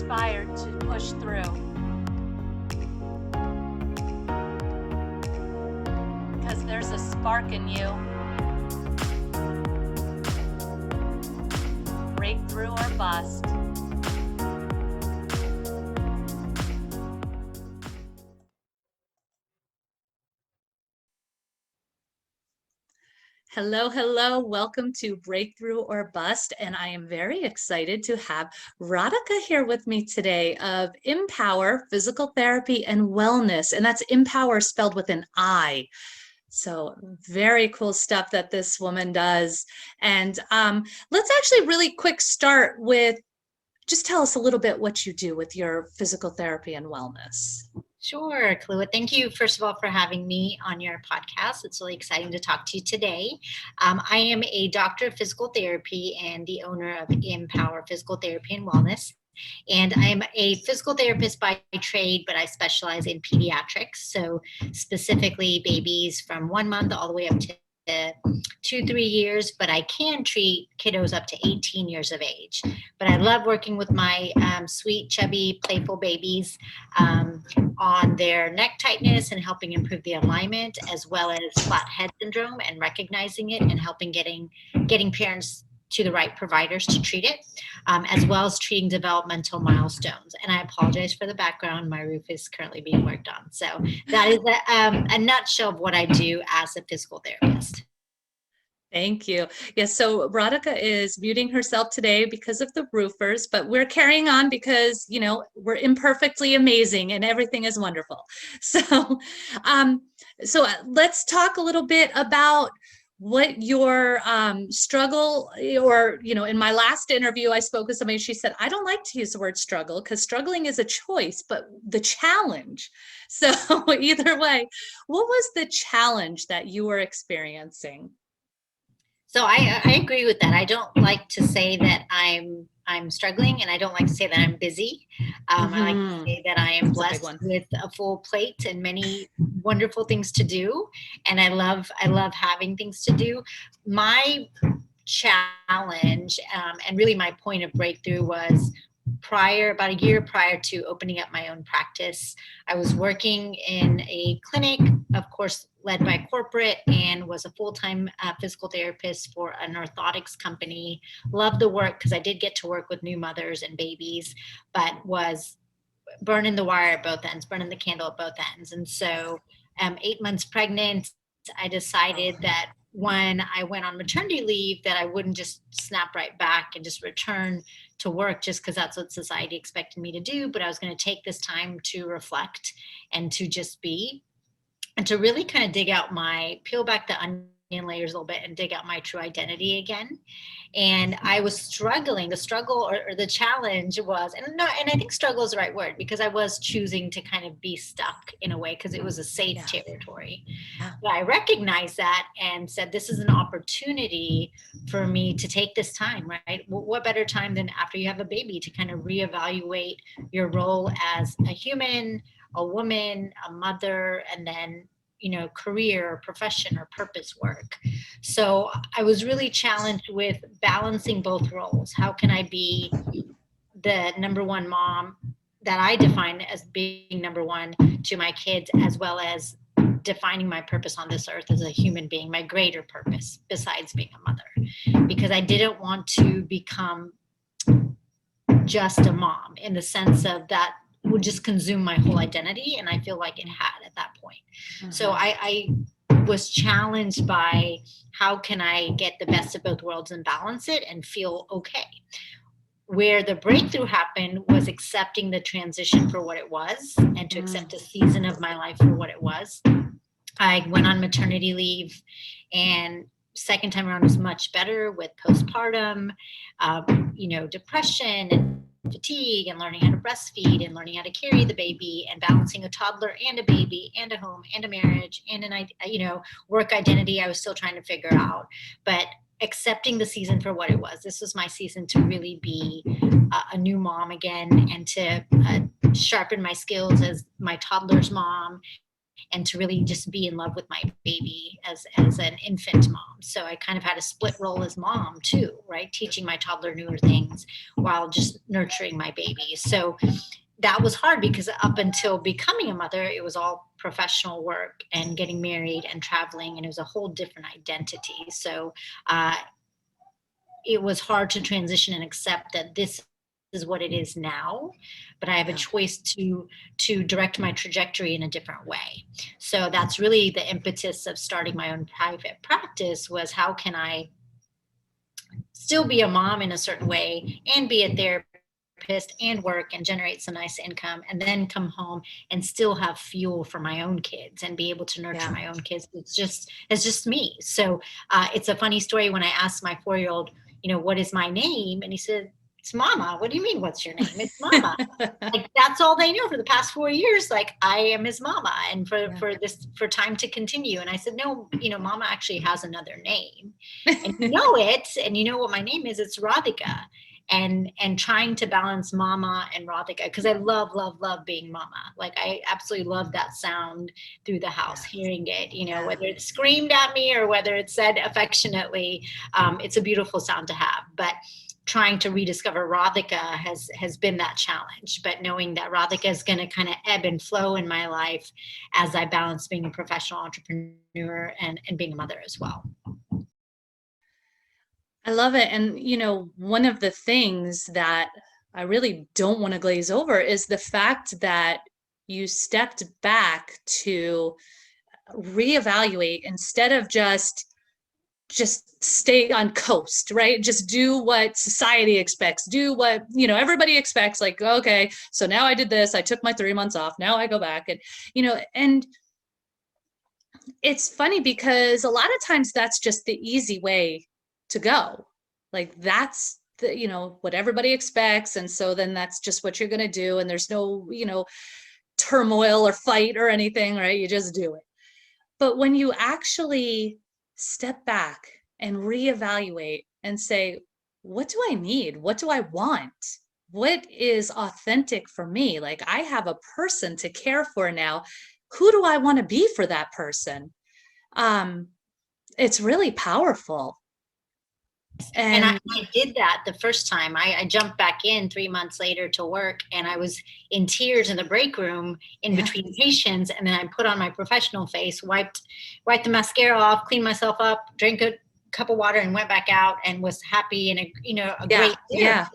inspired to push through. Because there's a spark in you. Breakthrough or bust. Hello, hello. Welcome to Breakthrough or Bust. And I am very excited to have Radhika here with me today of Empower Physical Therapy and Wellness. And that's Empower spelled with an I. So very cool stuff that this woman does. And let's actually really quick start with just tell us a little bit what you do with your physical therapy and wellness. Sure, Chloe. Thank you, first of all, for having me on your podcast. It's really exciting to talk to you today. I am a doctor of physical therapy and the owner of Empower Physical Therapy and Wellness. And I'm a physical therapist by trade, but I specialize in pediatrics. So, specifically, babies from 1 month all the way up to 2-3 years, but I can treat kiddos up to 18 years of age. But I love working with my sweet, chubby, playful babies on their neck tightness and helping improve the alignment, as well as flat head syndrome and recognizing it and helping getting parents to the right providers to treat it, as well as treating developmental milestones. And I apologize for the background. My roof is currently being worked on. So that is a nutshell of what I do as a physical therapist. Thank you. Yes, so Radhika is muting herself today because of the roofers, but we're carrying on because, we're imperfectly amazing and everything is wonderful. So, let's talk a little bit about what your struggle or, in my last interview, I spoke with somebody, she said, I don't like to use the word struggle because struggling is a choice, but the challenge. So either way, what was the challenge that you were experiencing? So I agree with that. I don't like to say that I'm struggling, and I don't like to say that I'm busy. I like to say that I am blessed with a full plate and many wonderful things to do, and I love having things to do. My challenge and really my point of breakthrough was about a year prior to opening up my own practice. I was working in a clinic, of course, led by corporate, and was a full-time physical therapist for an orthotics company. Loved the work because I did get to work with new mothers and babies, but was burning the wire at both ends, burning the candle at both ends. And so 8 months pregnant, I decided that when I went on maternity leave that I wouldn't just snap right back and just return to work just because that's what society expected me to do, but I was going to take this time to reflect and to just be, and to really kind of peel back the onion layers a little bit and dig out my true identity again. And I was struggling. The struggle or the challenge was, and I think struggle is the right word, because I was choosing to kind of be stuck in a way because it was a safe territory. But I recognized that and said, this is an opportunity for me to take this time, right? What better time than after you have a baby to kind of reevaluate your role as a human, a woman, a mother, and then career, profession, or purpose work. So I was really challenged with balancing both roles. How can I be the number one mom that I define as being number one to my kids, as well as defining my purpose on this earth as a human being, my greater purpose besides being a mother, because I didn't want to become just a mom in the sense of that would just consume my whole identity, and I feel like it had at that point. So I was challenged by how can I get the best of both worlds and balance it and feel okay. Where the breakthrough happened was accepting the transition for what it was, and to accept a season of my life for what it was. I went on maternity leave, and second time around was much better with postpartum, depression and fatigue, and learning how to breastfeed and learning how to carry the baby and balancing a toddler and a baby and a home and a marriage and work identity I was still trying to figure out, but accepting the season for what it was. This was my season to really be a new mom again, and to sharpen my skills as my toddler's mom, and to really just be in love with my baby as an infant mom. So I kind of had a split role as mom too, right? Teaching my toddler newer things while just nurturing my baby. So that was hard because up until becoming a mother, it was all professional work and getting married and traveling, and it was a whole different identity. So it was hard to transition and accept that this is what it is now, but I have a choice to direct my trajectory in a different way. So that's really the impetus of starting my own private practice, was how can I still be a mom in a certain way and be a therapist and work and generate some nice income, and then come home and still have fuel for my own kids and be able to nurture my own kids. It's just me. So it's a funny story when I asked my 4-year-old, what is my name? And he said, it's Mama. What do you mean, what's your name? It's Mama. Like, that's all they knew for the past 4 years. Like, I am his mama, and for time to continue. And I said, no, Mama actually has another name, and you know it, and you know what my name is. It's Radhika. And trying to balance Mama and Radhika, because I love being Mama. Like, I absolutely love that sound through the house, hearing it, whether it's screamed at me or whether it's said affectionately. It's a beautiful sound to have. But trying to rediscover Radhika has been that challenge. But knowing that Radhika is going to kind of ebb and flow in my life as I balance being a professional entrepreneur and being a mother as well. I love it. And, one of the things that I really don't want to glaze over is the fact that you stepped back to reevaluate instead of just stay on coast, right? Just do what society expects, do what, everybody expects. Like, okay, so now I did this, I took my 3 months off, now I go back. And, and it's funny because a lot of times that's just the easy way to go. Like, that's what everybody expects. And so then that's just what you're going to do. And there's no, turmoil or fight or anything, right? You just do it. But when you actually step back and reevaluate and say, what do I need? What do I want? What is authentic for me? Like, I have a person to care for now. Who do I want to be for that person? It's really powerful. And I did that the first time. I jumped back in 3 months later to work, and I was in tears in the break room in between patients. And then I put on my professional face, wiped the mascara off, cleaned myself up, drank a cup of water, and went back out, and was happy and a great day.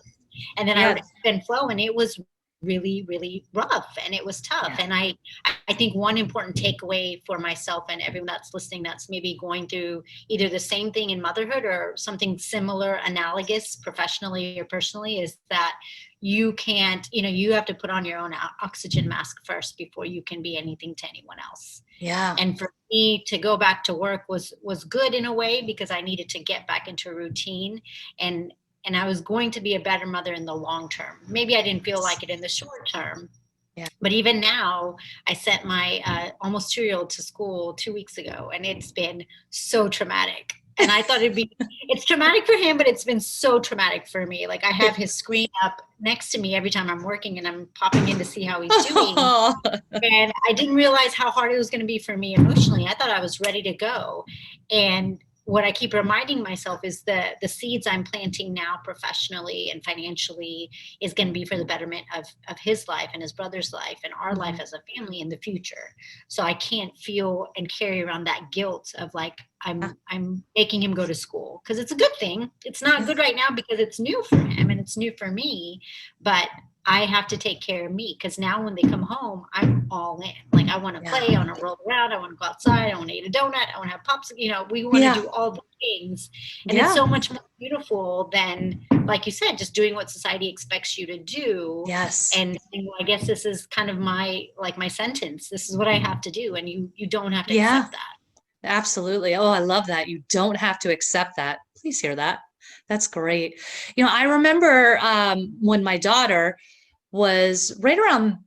And then I would ebb and flow, and it was really, really rough, and it was tough. And I think one important takeaway for myself and everyone that's listening that's maybe going through either the same thing in motherhood or something similar, analogous, professionally or personally, is that you can't, you have to put on your own oxygen mask first before you can be anything to anyone else. And for me to go back to work was good in a way, because I needed to get back into a routine, and I was going to be a better mother in the long term. Maybe I didn't feel like it in the short term. But even now, I sent my almost 2-year-old to school 2 weeks ago, and it's been so traumatic. And I thought it's traumatic for him, but it's been so traumatic for me. Like, I have his screen up next to me every time I'm working, and I'm popping in to see how he's doing. And I didn't realize how hard it was going to be for me emotionally. I thought I was ready to go. And what I keep reminding myself is that the seeds I'm planting now professionally and financially is going to be for the betterment of his life and his brother's life and our life as a family in the future. So I can't feel and carry around that guilt of like, I'm making him go to school, because it's a good thing. It's not good right now because it's new for him and it's new for me, but I have to take care of me, because now when they come home, I'm all in. Like, I want to play, I want to roll around, I want to go outside, I want to eat a donut, I want to have pops. We want to do all the things. And it's so much more beautiful than, like you said, just doing what society expects you to do. And I guess this is kind of my sentence. This is what I have to do. And you don't have to accept that. Absolutely. Oh, I love that. You don't have to accept that. Please hear that. That's great. I remember when my daughter was right around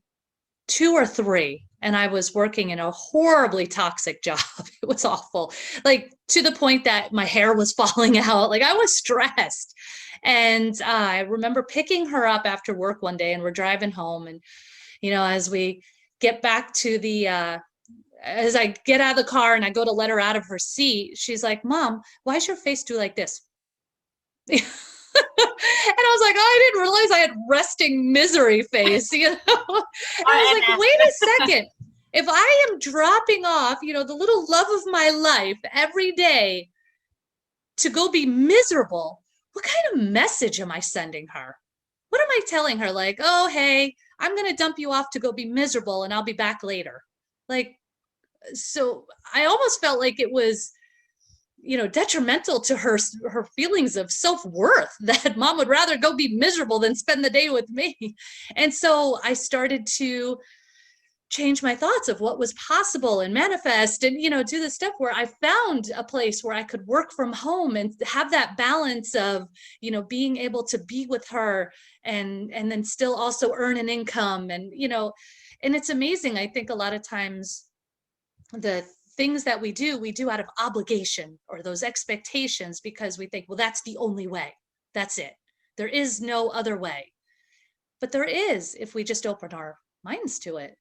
2 or 3, and I was working in a horribly toxic job. It was awful, like to the point that my hair was falling out. Like, I was stressed. And I remember picking her up after work one day, and we're driving home. And, as we get back to the as I get out of the car and I go to let her out of her seat, she's like, Mom, why is your face do like this? And I was like, oh, I didn't realize I had resting misery face, you know? And I was like, wait a second. If I am dropping off, you know, the little love of my life every day to go be miserable, what kind of message am I sending her? What am I telling her? Like, oh, hey, I'm going to dump you off to go be miserable and I'll be back later. Like, so I almost felt like it was, you know, detrimental to her feelings of self-worth, that Mom would rather go be miserable than spend the day with me. And so I started to change my thoughts of what was possible and manifest, and, you know, do the stuff where I found a place where I could work from home and have that balance of, you know, being able to be with her and then still also earn an income. And, you know, and it's amazing. I think a lot of times the things that we do out of obligation or those expectations, because we think, well, that's the only way. That's it. There is no other way. But there is, if we just open our minds to it.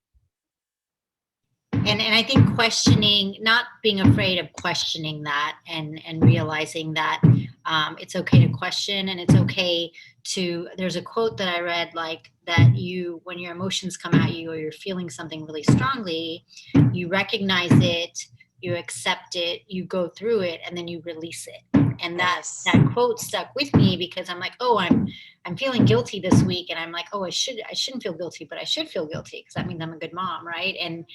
And I think questioning, not being afraid of questioning that, and realizing that it's okay to question, and it's okay to, there's a quote that I read, like, that you, when your emotions come at you or you're feeling something really strongly, you recognize it, you accept it, you go through it, and then you release it. And that quote stuck with me, because I'm like, oh, I'm feeling guilty this week, and I'm like, oh, I shouldn't feel guilty, but I should feel guilty because that means I'm a good mom, right? And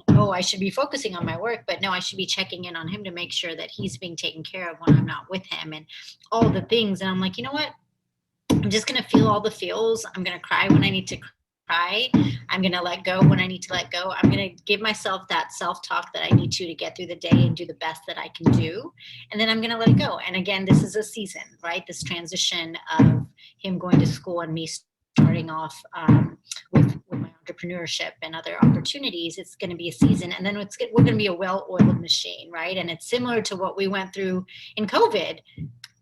oh, I should be focusing on my work, but no, I should be checking in on him to make sure that he's being taken care of when I'm not with him, and all the things. And I'm like, you know what? I'm just gonna feel all the feels. I'm gonna cry when I need to cry. I'm gonna let go when I need to let go. I'm gonna give myself that self-talk that I need to get through the day and do the best that I can do. And then I'm gonna let it go. And again, this is a season, right? This transition of him going to school and me starting off with my entrepreneurship and other opportunities. It's going to be a season, and then we're going to be a well-oiled machine, right? And it's similar to what we went through in COVID.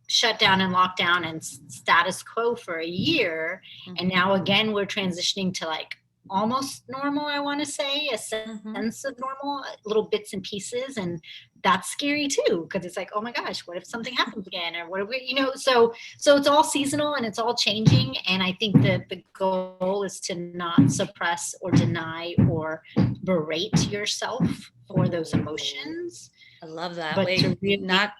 Shut down and lockdown and status quo for a year. Mm-hmm. And now again, we're transitioning to like almost normal, I want to say, a sense of normal, little bits and pieces. And that's scary too, because it's like, oh my gosh, what if something happens again? Or what if we, you know, so it's all seasonal and it's all changing. And I think that the goal is to not suppress or deny or berate yourself for those emotions. I love that. But to really not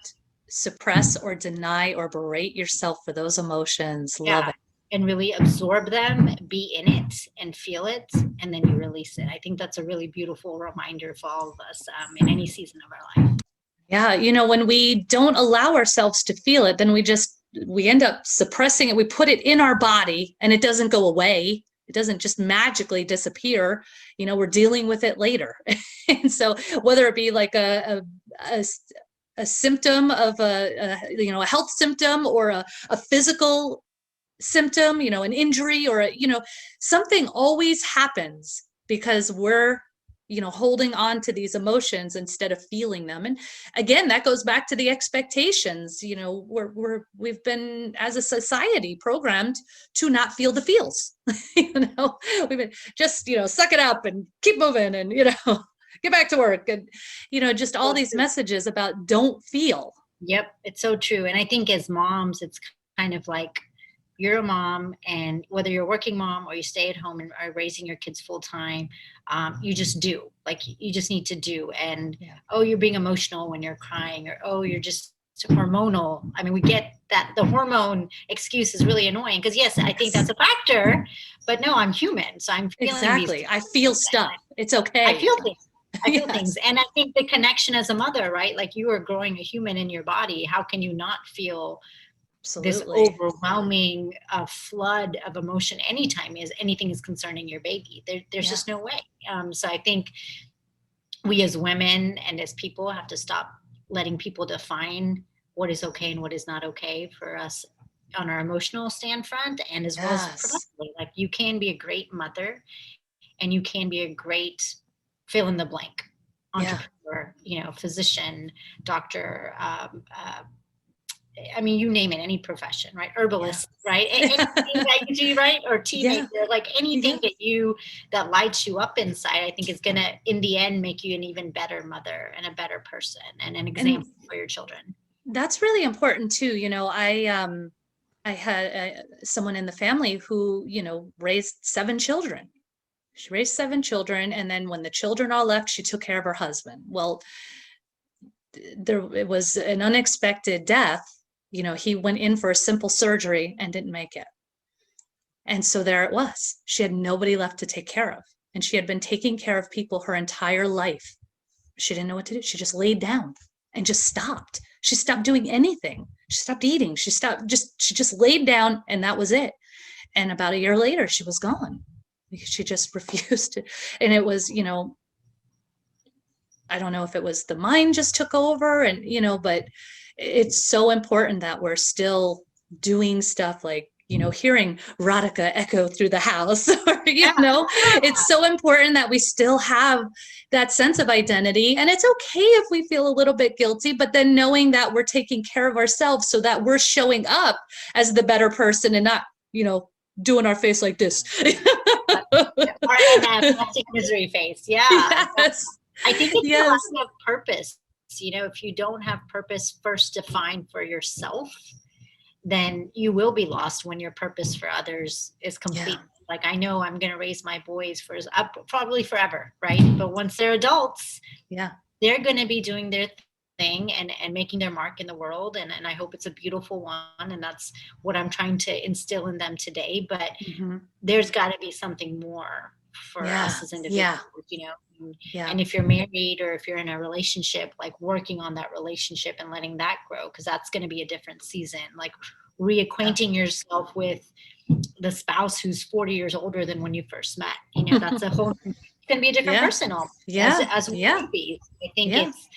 suppress or deny or berate yourself for those emotions. Love it. And really absorb them, be in it and feel it, and then you release it. I think that's a really beautiful reminder for all of us in any season of our life. Yeah, you know, when we don't allow ourselves to feel it, then we end up suppressing it. We put it in our body and it doesn't go away. It doesn't just magically disappear. You know, we're dealing with it later. And so whether it be like a symptom of a health symptom, or a physical symptom, you know, an injury, or something always happens because we're, you know, holding on to these emotions instead of feeling them. And again, that goes back to the expectations. You know, we've been, as a society, programmed to not feel the feels. You know, we've been just, you know, suck it up and keep moving, and, you know, get back to work, and, you know, just all these messages about don't feel. Yep, it's so true. And I think as moms, it's kind of like, you're a mom, and whether you're a working mom or you stay at home and are raising your kids full time, you just do. Like, you just need to do. And oh, you're being emotional when you're crying, or oh, you're just hormonal. I mean, we get that the hormone excuse is really annoying, because yes, I think that's a factor, but no, I'm human, so I'm feeling exactly. I feel stuff. It's okay. I feel things. I feel things. And I think the connection as a mother, right? Like, you are growing a human in your body. How can you not feel this overwhelming flood of emotion anytime anything is concerning your baby? There's just no way. So I think we as women and as people have to stop letting people define what is okay and what is not okay for us on our emotional stand front, and as well as professionally. Like, you can be a great mother, and you can be a great fill in the blank entrepreneur, you know, physician, doctor, I mean, you name it, any profession, right? Herbalist, right? Anything that you do, right? Or tea Yeah. maker, like anything that lights you up inside, I think is gonna, in the end, make you an even better mother and a better person and an And example for your children. that's really important too. I had someone in the family who, raised 7 children. She raised 7 children, and then when the children all left, she took care of her husband. Well, it was an unexpected death. He went in for a simple surgery and didn't make it. And so there it was. She had nobody left to take care of. And she had been taking care of people her entire life. She didn't know what to do. She just laid down and just stopped. She stopped doing anything. She stopped eating. She just laid down, and that was it. And about a year later, she was gone because she just refused to. And it was, I don't know if it was the mind just took over, and, but it's so important that we're still doing stuff like, hearing Radhika echo through the house, or, it's so important that we still have that sense of identity. And it's okay if we feel a little bit guilty, but then knowing that we're taking care of ourselves so that we're showing up as the better person and not, doing our face like this. Or in that plastic misery face. Yeah. Yes. I think it's Yes. a lack of purpose. If you don't have purpose first defined for yourself, then you will be lost when your purpose for others is complete. Yeah. Like, I know I'm going to raise my boys for probably forever, right? But once they're adults, Yeah, they're going to be doing their thing and making their mark in the world. And I hope it's a beautiful one. And that's what I'm trying to instill in them today. But there's got to be something more for us as individuals, Yeah. And if you're married or if you're in a relationship, like working on that relationship and letting that grow, because that's going to be a different season. Like reacquainting yourself with the spouse who's 40 years older than when you first met. That's a whole, it's going to be a different person as we should be. I think it's,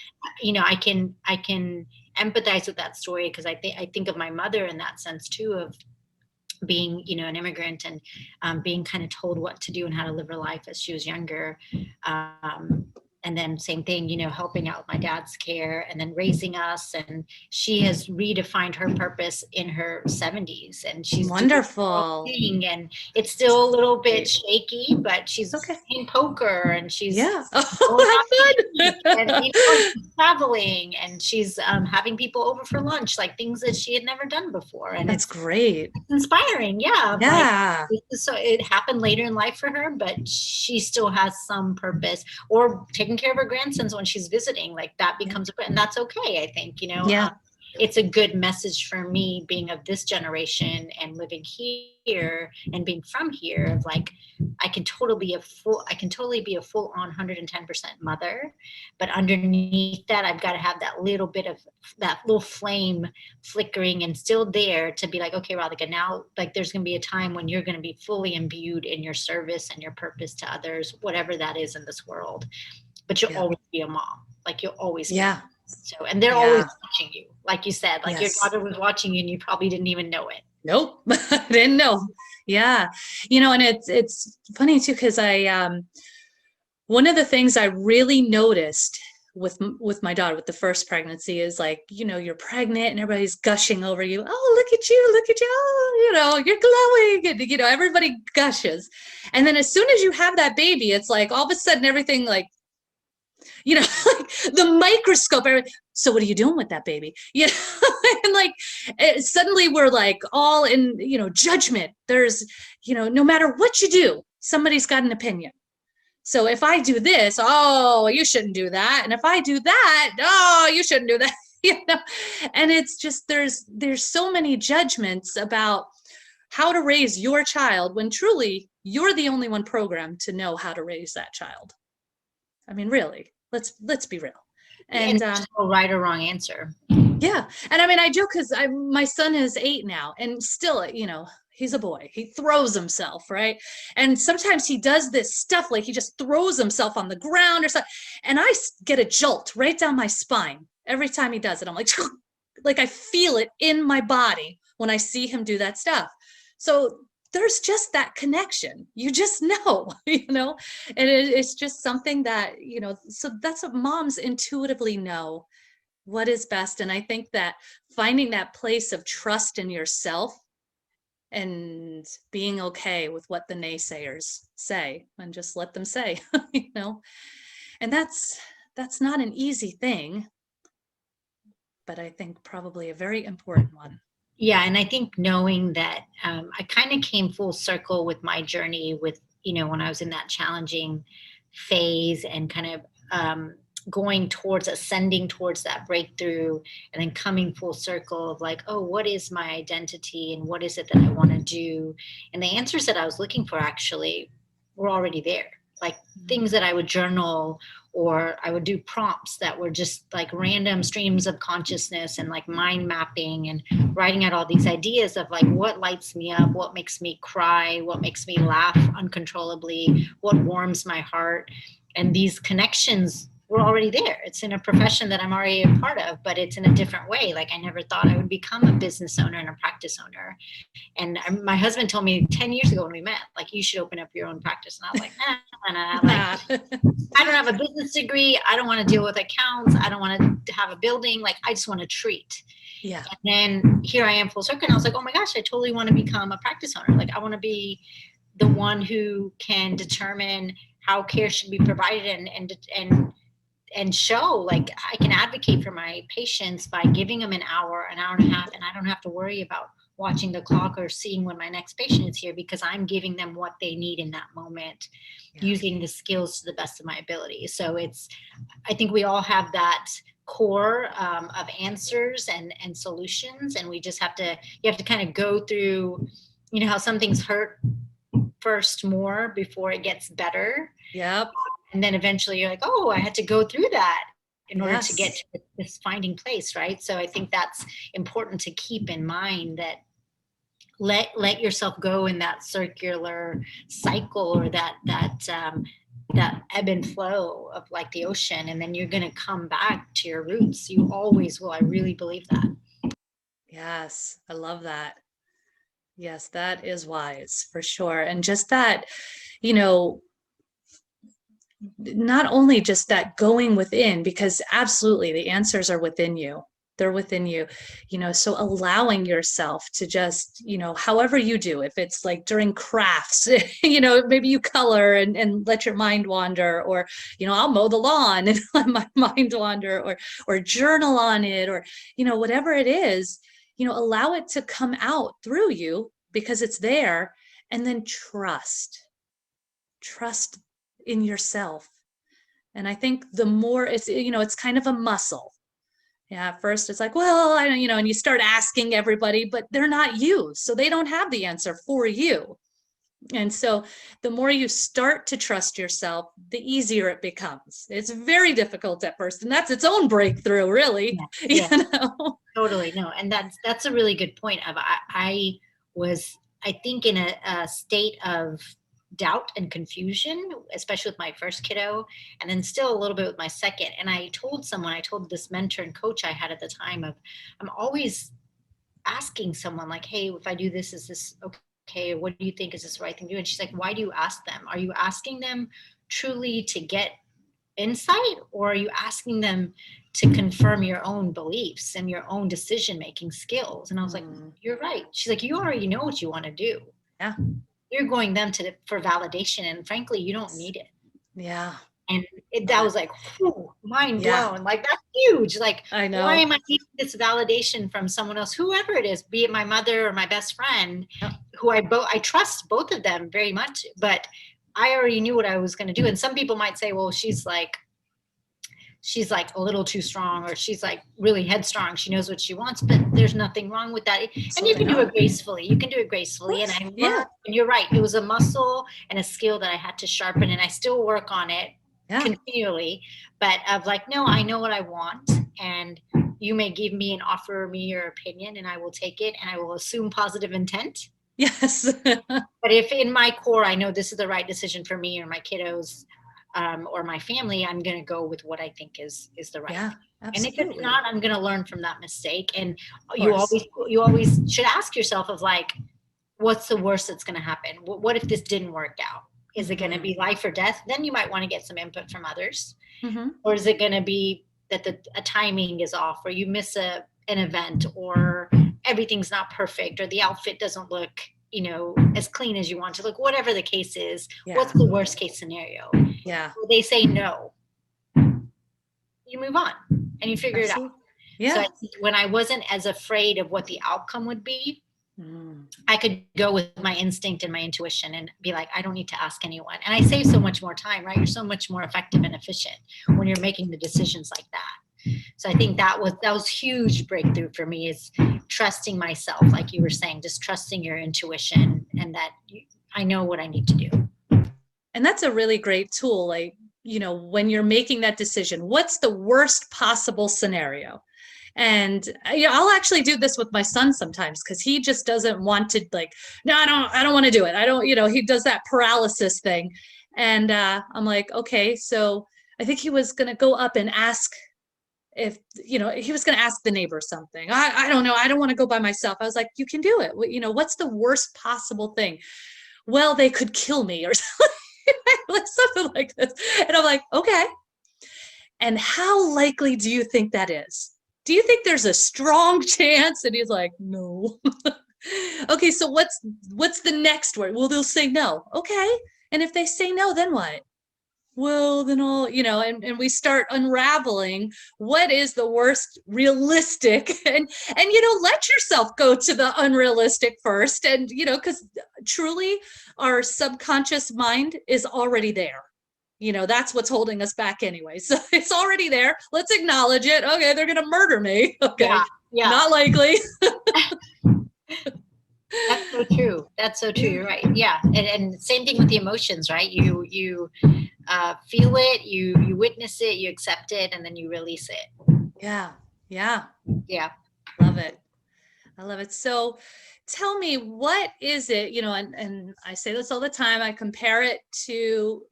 I can empathize with that story because I think of my mother in that sense too, of being, an immigrant and being kind of told what to do and how to live her life as she was younger. And then same thing, helping out with my dad's care and then raising us. And she has redefined her purpose in her 70s, and she's wonderful. And it's still a little bit shaky, but she's playing poker and she's and, she's traveling, and she's having people over for lunch, like things that she had never done before. And that's great. It's inspiring. Yeah. Yeah. So it happened later in life for her, but she still has some purpose, or taking care of her grandsons when she's visiting, like that becomes and that's okay. I think, it's a good message for me being of this generation and living here and being from here, of like, I can totally be a full on 110% mother, but underneath that, I've got to have that little bit of that little flame flickering and still there to be like, okay, Radhika, now, like, there's going to be a time when you're going to be fully imbued in your service and your purpose to others, whatever that is in this world. But you'll always be a mom. Like, you'll always be. So, and they're always watching you. Like you said, like your daughter was watching you and you probably didn't even know it. Nope. I didn't know. Yeah. And it's funny too, because one of the things I really noticed with my daughter with the first pregnancy is, like, you're pregnant and everybody's gushing over you. Oh, look at you. Oh, you're glowing. And, everybody gushes. And then as soon as you have that baby, it's like all of a sudden everything, like, like the microscope. So what are you doing with that baby? And like suddenly we're like all in, judgment. There's, no matter what you do, somebody's got an opinion. So if I do this, oh, you shouldn't do that. And if I do that, oh, you shouldn't do that. And it's just, there's so many judgments about how to raise your child, when truly you're the only one programmed to know how to raise that child. I mean, really, let's be real. And no right or wrong answer. Yeah. And I mean, I joke because my son is 8 now, and still, he's a boy. He throws himself, right? And sometimes he does this stuff, like he just throws himself on the ground or something. And I get a jolt right down my spine every time he does it. I'm like, like I feel it in my body when I see him do that stuff. So there's just that connection. You just know, and it's just something that, so that's what moms intuitively know what is best. And I think that finding that place of trust in yourself and being okay with what the naysayers say and just let them say, and that's not an easy thing, but I think probably a very important one. Yeah, and I think knowing that I kind of came full circle with my journey with, when I was in that challenging phase and kind of going towards ascending towards that breakthrough, and then coming full circle of like, oh, what is my identity and what is it that I want to do? And the answers that I was looking for actually were already there. Like things that I would journal, or I would do prompts that were just like random streams of consciousness and like mind mapping and writing out all these ideas of like what lights me up, what makes me cry, what makes me laugh uncontrollably, what warms my heart. And these connections were already there. It's in a profession that I'm already a part of, but it's in a different way. Like I never thought I would become a business owner and a practice owner. And my husband told me 10 years ago when we met, like, you should open up your own practice. And I was like, nah. Like, I don't have a business degree. I don't want to deal with accounts. I don't want to have a building. Like, I just want to treat. Yeah. And then here I am full circle. And I was like, oh my gosh, I totally want to become a practice owner. Like, I want to be the one who can determine how care should be provided and show, like, I can advocate for my patients by giving them an hour and a half, and I don't have to worry about watching the clock or seeing when my next patient is here, because I'm giving them what they need in that moment, using the skills to the best of my ability. So I think we all have that core of answers and solutions, and you have to kind of go through, how some things hurt first more before it gets better. Yep. And then eventually you're like, oh, I had to go through that in order to get to this finding place, right? So I think that's important to keep in mind, that let yourself go in that circular cycle, or that ebb and flow of like the ocean, and then you're going to come back to your roots. You always will. I really believe that. Yes, I love that. Yes, that is wise for sure. And just that, not only just that going within, because absolutely the answers are within you. They're within you, so allowing yourself to just, however you do, if it's like during crafts, maybe you color and let your mind wander, or, I'll mow the lawn and let my mind wander, or journal on it, or, whatever it is, allow it to come out through you because it's there. And then trust in yourself. And I think the more it's kind of a muscle. Yeah, at first it's like, well, I don't, and you start asking everybody, but they're not you. So they don't have the answer for you. And so the more you start to trust yourself, the easier it becomes. It's very difficult at first, and that's its own breakthrough, really. Yeah. Totally. No. And that's a really good point. I was, I think, in a state of doubt and confusion, especially with my first kiddo, and then still a little bit with my second. And I told this mentor and coach I had at the time, I'm always asking someone like, hey, if I do this, is this okay? What do you think is this the right thing to do? And she's like, why do you ask them? Are you asking them truly to get insight, or are you asking them to confirm your own beliefs and your own decision-making skills? And I was like, you're right. She's like, you already know what you want to do. Yeah. You're going them for validation, and frankly, you don't need it. Yeah. And that was like, whew, mind blown. Like, that's huge. Like, I know. Why am I needing this validation from someone else, whoever it is, be it my mother or my best friend, who I trust both of them very much, but I already knew what I was going to do. And some people might say, well, she's like a little too strong, or she's like really headstrong. She knows what she wants, but there's nothing wrong with that. And you can do it gracefully. And I learned, and you're right. It was a muscle and a skill that I had to sharpen, and I still work on it continually, but of like, no, I know what I want, and you may offer me your opinion, and I will take it, and I will assume positive intent. Yes. But if in my core, I know this is the right decision for me or my kiddos, or my family, I'm going to go with what I think is the right thing. Absolutely. And if it's not, I'm going to learn from that mistake. And you always should ask yourself of like, what's the worst that's going to happen? What if this didn't work out? Is it going to be life or death? Then you might want to get some input from others. Or is it going to be a timing is off, or you miss an event, or everything's not perfect, or the outfit doesn't look, as clean as you want to look, whatever the case is. Yeah. What's the worst case scenario? Yeah. Well, they say no. You move on and you figure it out. Yeah. So I think when I wasn't as afraid of what the outcome would be, I could go with my instinct and my intuition and be like, I don't need to ask anyone. And I save so much more time, right? You're so much more effective and efficient when you're making the decisions like that. So I think that was huge breakthrough for me, is trusting myself, like you were saying, just trusting your intuition, and that I know what I need to do. And that's a really great tool. Like, when you're making that decision, what's the worst possible scenario? And I'll actually do this with my son sometimes, because he just doesn't want to, like, no, I don't want to do it. I don't, he does that paralysis thing. And I'm like, okay, so I think he was going to go up and ask if, he was going to ask the neighbor something. I don't know. I don't want to go by myself. I was like, you can do it. What's the worst possible thing? Well, they could kill me or something like this. And I'm like, okay. And how likely do you think that is? Do you think there's a strong chance? And he's like, no. Okay, so what's the next word? Well, they'll say no. Okay. And if they say no, then what? Well, then I'll, and we start unraveling what is the worst realistic, and let yourself go to the unrealistic first. And, because truly our subconscious mind is already there. That's what's holding us back anyway. So it's already there. Let's acknowledge it. Okay, they're going to murder me. Okay, yeah. Not likely. That's so true. That's so true. You're right. Yeah. And same thing with the emotions, right? You feel it, you witness it, you accept it, and then you release it. Yeah. Yeah. Yeah. Love it. I love it. So tell me, what is it, and I say this all the time, I compare it to,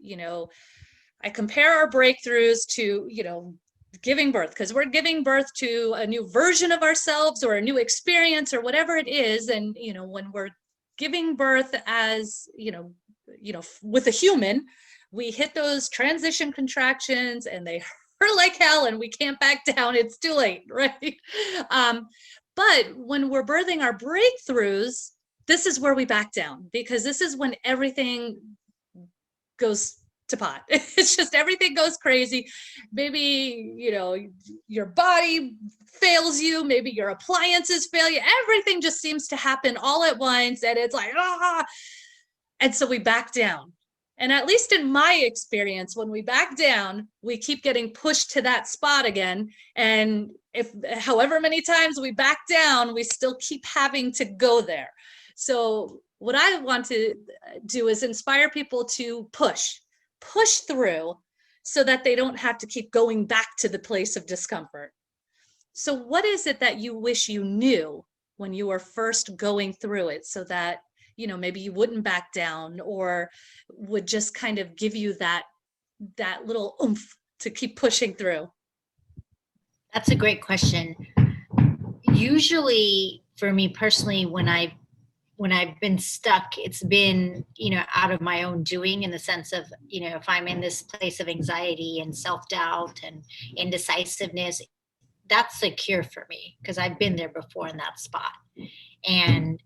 I compare our breakthroughs to, giving birth, because we're giving birth to a new version of ourselves or a new experience or whatever it is. And, when we're giving birth as, with a human, we hit those transition contractions and they hurt like hell and we can't back down. It's too late, right? But when we're birthing our breakthroughs, this is where we back down, because this is when everything goes to pot. It's just everything goes crazy. Maybe, your body fails you. Maybe your appliances fail you. Everything just seems to happen all at once. And it's like, ah. And so we back down. And at least in my experience, when we back down, we keep getting pushed to that spot again. And if however many times we back down, we still keep having to go there. So what I want to do is inspire people to push through, so that they don't have to keep going back to the place of discomfort. So what is it that you wish you knew when you were first going through it, so that, maybe you wouldn't back down, or would just kind of give you that little oomph to keep pushing through? That's a great question. Usually for me personally, when I've been stuck, it's been, out of my own doing, in the sense of, if I'm in this place of anxiety and self-doubt and indecisiveness, that's a cure for me, because I've been there before in that spot. And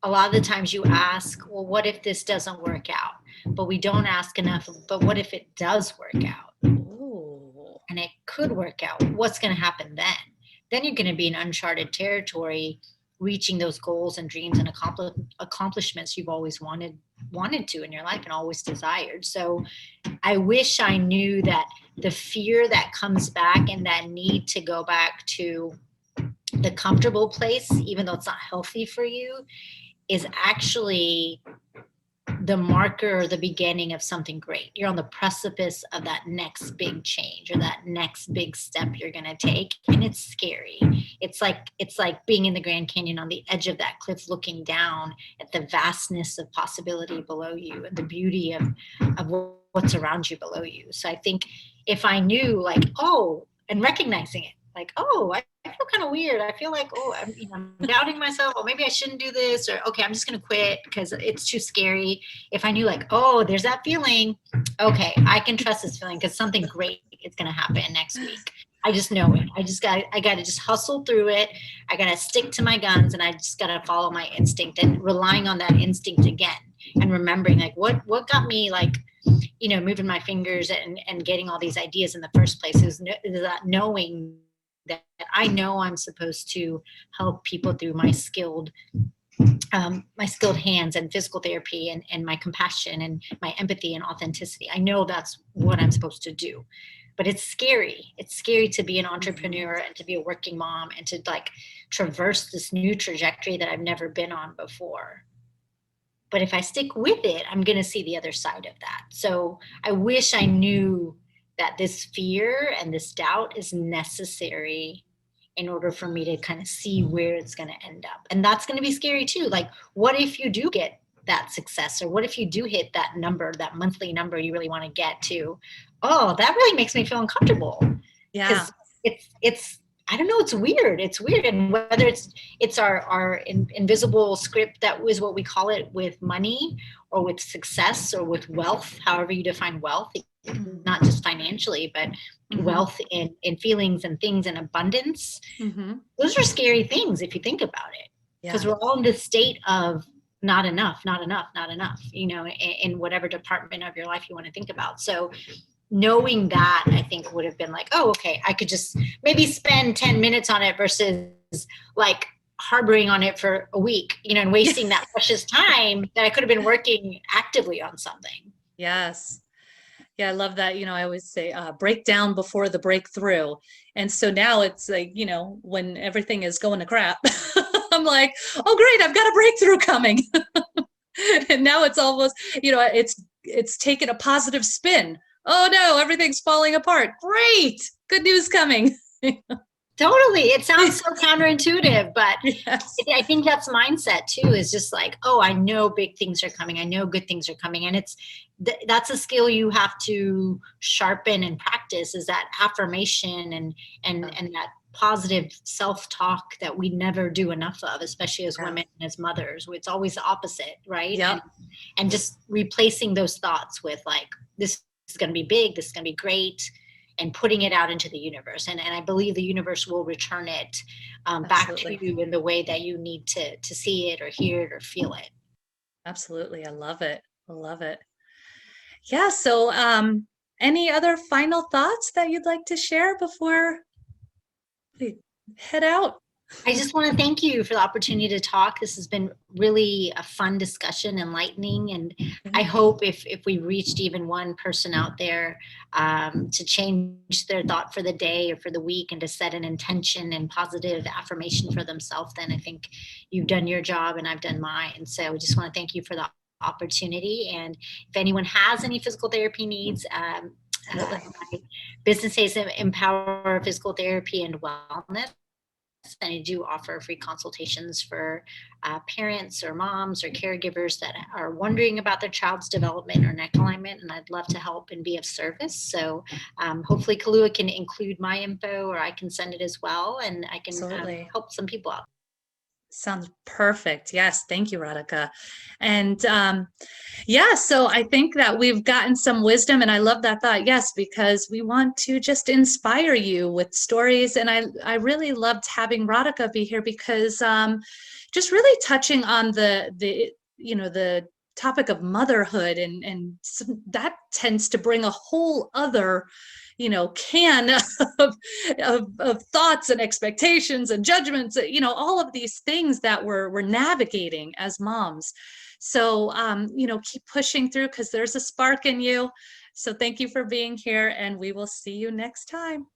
a lot of the times you ask, well, what if this doesn't work out? But we don't ask enough, but what if it does work out? Ooh. And it could work out. What's going to happen then? Then you're going to be in uncharted territory, reaching those goals and dreams and accomplishments you've always wanted to in your life and always desired. So I wish I knew that the fear that comes back and that need to go back to the comfortable place, even though it's not healthy for you, is actually the marker or the beginning of something great. You're on the precipice of that next big change or that next big step you're going to take. And it's scary. It's like being in the Grand Canyon on the edge of that cliff, looking down at the vastness of possibility below you and the beauty of what's around you below you. So I think if I knew, like, oh, and recognizing it, like, oh, I feel kind of weird. I feel like, oh, I'm doubting myself. Or maybe I shouldn't do this. Or, okay, I'm just going to quit because it's too scary. If I knew, like, oh, there's that feeling. Okay, I can trust this feeling because something great is going to happen next week. I just know it. I got to just hustle through it. I got to stick to my guns, and I just got to follow my instinct, and relying on that instinct again, and remembering like what got me like, moving my fingers and getting all these ideas in the first place is that knowing that I know I'm supposed to help people through my skilled hands and physical therapy and my compassion and my empathy and authenticity. I know that's what I'm supposed to do, but it's scary. It's scary to be an entrepreneur and to be a working mom and to like traverse this new trajectory that I've never been on before. But if I stick with it, I'm going to see the other side of that. So I wish I knew that this fear and this doubt is necessary in order for me to kind of see where it's going to end up. And that's going to be scary too. Like, what if you do get that success, or what if you do hit that number, that monthly number you really want to get to? Oh, that really makes me feel uncomfortable. Yeah. It's I don't know, it's weird. It's weird. And whether it's our invisible script, that was what we call it, with money or with success or with wealth, however you define wealth, not just financially, but wealth in feelings and things and abundance. Those are scary things if you think about it, because we're all in this state of not enough, not enough, not enough, in whatever department of your life you want to think about. So knowing that, I think would have been like, oh, okay, I could just maybe spend 10 minutes on it versus like harboring on it for a week, and wasting that precious time that I could have been working actively on something. Yes. Yeah, I love that. I always say break down before the breakthrough. And so now it's like, when everything is going to crap, I'm like, oh, great, I've got a breakthrough coming. And now it's almost, it's taken a positive spin. Oh no, everything's falling apart. Great. Good news coming. Totally. It sounds so counterintuitive, but Yes. I think that's mindset too, is just like, oh, I know big things are coming. I know good things are coming. And that's a skill you have to sharpen and practice, is that affirmation and that positive self-talk that we never do enough of, especially as women and as mothers. It's always the opposite, right? Yep. And just replacing those thoughts with like, this is going to be big, this is going to be great, and putting it out into the universe. And I believe the universe will return it back to you in the way that you need to see it or hear it or feel it. Absolutely. I love it. I love it. Yeah. So, any other final thoughts that you'd like to share before we head out? I just want to thank you for the opportunity to talk. This has been really a fun discussion, enlightening, and I hope if we reached even one person out there to change their thought for the day or for the week, and to set an intention and positive affirmation for themselves, then I think you've done your job and I've done mine. And so I just want to thank you for the opportunity. And if anyone has any physical therapy needs, my business is Empower Physical Therapy and Wellness. And I do offer free consultations for parents or moms or caregivers that are wondering about their child's development or neck alignment, and I'd love to help and be of service. So hopefully Kalua can include my info, or I can send it as well, and I can help some people out. Sounds perfect. Yes. Thank you, Radhika. And yeah, so I think that we've gotten some wisdom, and I love that thought. Yes, because we want to just inspire you with stories. And I really loved having Radhika be here, because just really touching on the topic of motherhood, and that tends to bring a whole other can of thoughts and expectations and judgments, all of these things that we're navigating as moms. So, keep pushing through, because there's a spark in you. So thank you for being here, and we will see you next time.